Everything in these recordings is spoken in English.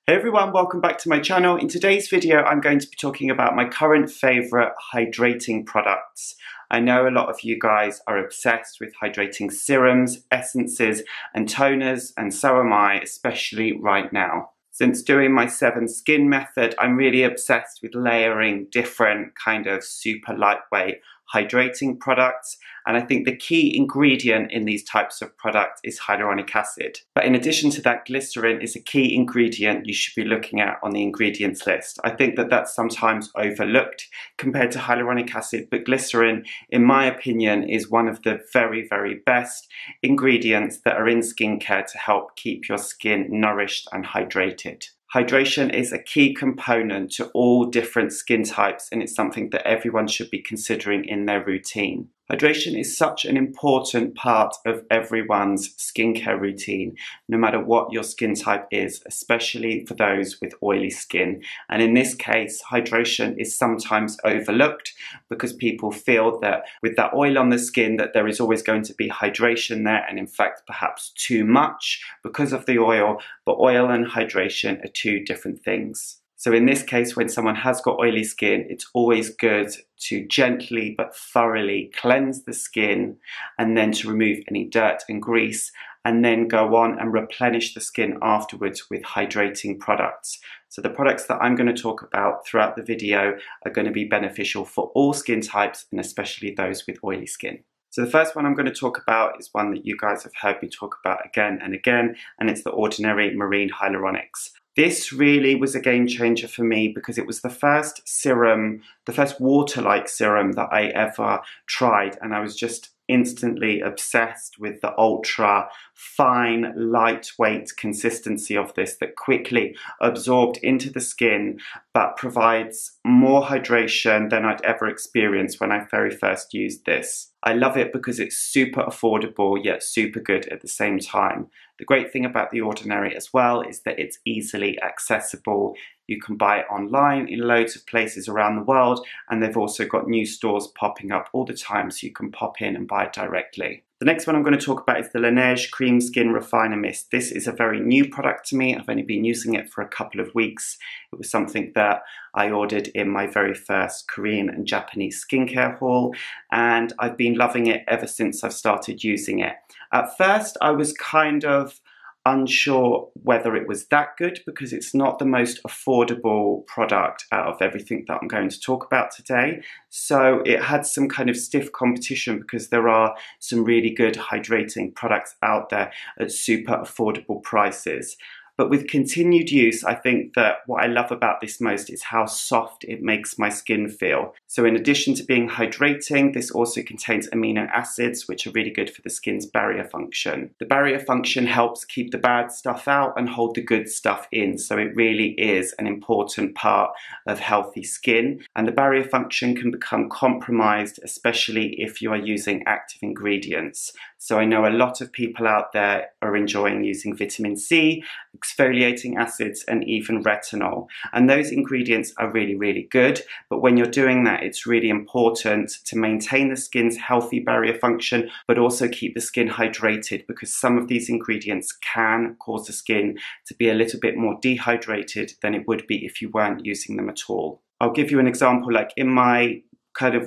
Hey everyone, welcome back to my channel. In today's video, I'm going to be talking about my current favorite hydrating products. I know a lot of you guys are obsessed with hydrating serums, essences, and toners, and so am I, especially right now. Since doing my 7 skin method, I'm really obsessed with layering different kind of super lightweight hydrating products, and I think the key ingredient in these types of products is hyaluronic acid. But in addition to that, glycerin is a key ingredient you should be looking at on the ingredients list. I think that that's sometimes overlooked compared to hyaluronic acid, but glycerin, in my opinion, is one of the very, very best ingredients that are in skincare to help keep your skin nourished and hydrated. Hydration is a key component to all different skin types, and it's something that everyone should be considering in their routine. Hydration is such an important part of everyone's skincare routine, no matter what your skin type is, especially for those with oily skin. And in this case, hydration is sometimes overlooked because people feel that with that oil on the skin that there is always going to be hydration there, and in fact perhaps too much because of the oil, but oil and hydration are two different things. So in this case, when someone has got oily skin, it's always good to gently but thoroughly cleanse the skin and then to remove any dirt and grease, and then go on and replenish the skin afterwards with hydrating products. So the products that I'm going to talk about throughout the video are going to be beneficial for all skin types, and especially those with oily skin. So the first one I'm going to talk about is one that you guys have heard me talk about again and again, and it's the Ordinary Marine Hyaluronics. This really was a game changer for me because it was the first serum, the first water-like serum that I ever tried, and I was just instantly obsessed with the ultra fine, lightweight consistency of this that quickly absorbed into the skin but provides more hydration than I'd ever experienced when I very first used this. I love it because it's super affordable yet super good at the same time. The great thing about the Ordinary as well is that it's easily accessible. You can buy it online in loads of places around the world, and they've also got new stores popping up all the time, so you can pop in and buy it directly. The next one I'm going to talk about is the Laneige Cream Skin Refiner Mist. This is a very new product to me. I've only been using it for a couple of weeks. It was something that I ordered in my very first Korean and Japanese skincare haul, and I've been loving it ever since I've started using it. At first, I was kind of unsure whether it was that good because it's not the most affordable product out of everything that I'm going to talk about today. So it had some kind of stiff competition because there are some really good hydrating products out there at super affordable prices. But with continued use, I think that what I love about this most is how soft it makes my skin feel. So in addition to being hydrating, this also contains amino acids, which are really good for the skin's barrier function. The barrier function helps keep the bad stuff out and hold the good stuff in. So it really is an important part of healthy skin. And the barrier function can become compromised, especially if you are using active ingredients. So I know a lot of people out there are enjoying using vitamin C, exfoliating acids, and even retinol. And those ingredients are really, really good. But when you're doing that, it's really important to maintain the skin's healthy barrier function, but also keep the skin hydrated, because some of these ingredients can cause the skin to be a little bit more dehydrated than it would be if you weren't using them at all. I'll give you an example. Like in my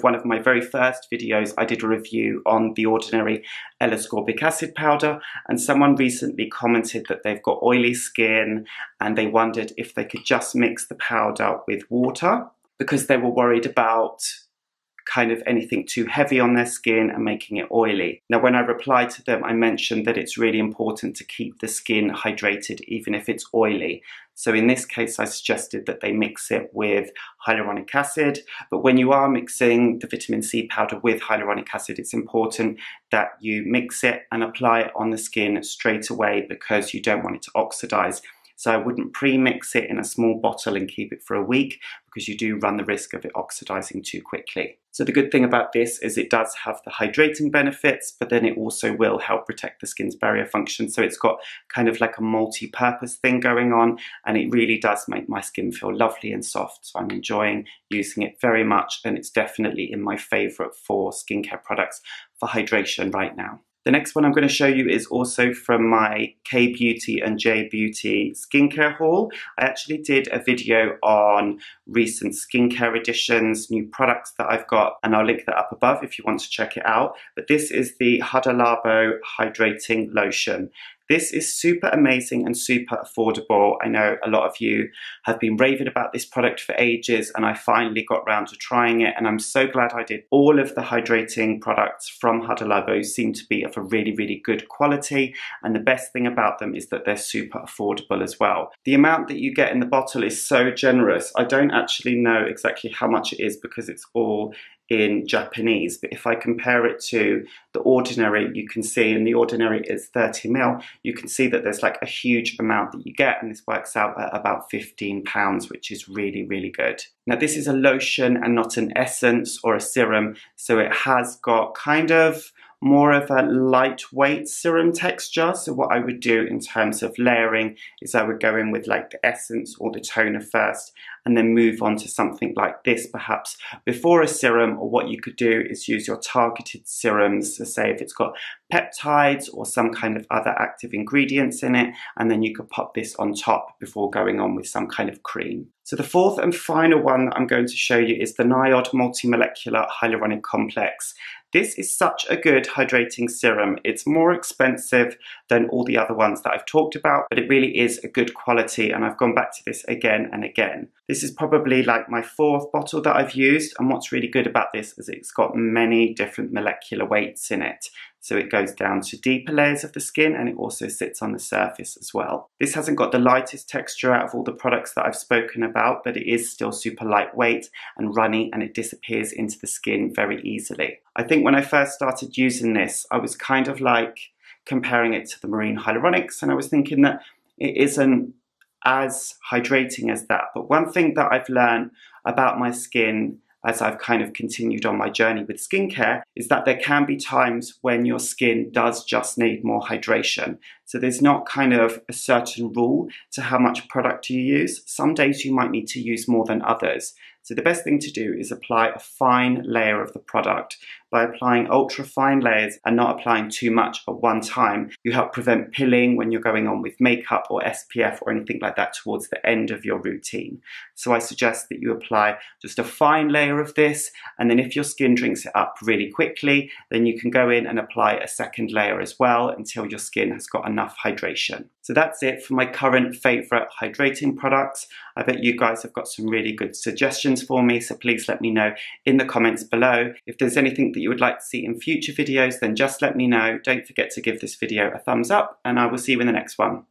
one of my very first videos, I did a review on the Ordinary L-ascorbic acid powder, and someone recently commented that they've got oily skin and they wondered if they could just mix the powder with water because they were worried about kind of anything too heavy on their skin and making it oily. Now, when I replied to them, I mentioned that it's really important to keep the skin hydrated even if it's oily. So in this case, I suggested that they mix it with hyaluronic acid. But when you are mixing the vitamin C powder with hyaluronic acid, it's important that you mix it and apply it on the skin straight away because you don't want it to oxidize. So I wouldn't pre-mix it in a small bottle and keep it for a week because you do run the risk of it oxidizing too quickly. So the good thing about this is it does have the hydrating benefits, but then it also will help protect the skin's barrier function. So it's got kind of like a multi-purpose thing going on, and it really does make my skin feel lovely and soft. So I'm enjoying using it very much, and it's definitely in my favorite 4 skincare products for hydration right now. The next one I'm going to show you is also from my K-Beauty and J-Beauty skincare haul. I actually did a video on recent skincare additions, new products that I've got, and I'll link that up above if you want to check it out. But this is the Hydrating Lotion. This is super amazing and super affordable. I know a lot of you have been raving about this product for ages, and I finally got round to trying it, and I'm so glad I did. All of the hydrating products from Hyaluronic seem to be of a really, really good quality, and the best thing about them is that they're super affordable as well. The amount that you get in the bottle is so generous. I don't actually know exactly how much it is because it's all in Japanese, but if I compare it to the Ordinary, you can see, and the Ordinary is 30 ml, you can see that there's like a huge amount that you get, and this works out at about £15, which is really, really good. Now this is a lotion and not an essence or a serum, so it has got kind of more of a lightweight serum texture. So what I would do in terms of layering is I would go in with like the essence or the toner first, and then move on to something like this perhaps before a serum. Or what you could do is use your targeted serums, so say if it's got peptides or some kind of other active ingredients in it, and then you could pop this on top before going on with some kind of cream. So the fourth and final one that I'm going to show you is the NIOD Multimolecular Hyaluronic Complex. This is such a good hydrating serum. It's more expensive than all the other ones that I've talked about, but it really is a good quality, and I've gone back to this again and again. This is probably like my fourth bottle that I've used, and what's really good about this is it's got many different molecular weights in it. So it goes down to deeper layers of the skin, and it also sits on the surface as well. This hasn't got the lightest texture out of all the products that I've spoken about, but it is still super lightweight and runny, and it disappears into the skin very easily. I think when I first started using this, I was kind of like comparing it to the Marine Hyaluronics, and I was thinking that it isn't as hydrating as that. But one thing that I've learned about my skin as I've kind of continued on my journey with skincare is that there can be times when your skin does just need more hydration. So there's not kind of a certain rule to how much product you use. Some days you might need to use more than others. So the best thing to do is apply a fine layer of the product. By applying ultra fine layers and not applying too much at one time, you help prevent pilling when you're going on with makeup or SPF or anything like that towards the end of your routine. So I suggest that you apply just a fine layer of this, and then if your skin drinks it up really quickly, then you can go in and apply a second layer as well until your skin has got enough hydration. So that's it for my current favorite hydrating products. I bet you guys have got some really good suggestions for me, so please let me know in the comments below. If there's anything that you would like to see in future videos, then just let me know. Don't forget to give this video a thumbs up, and I will see you in the next one.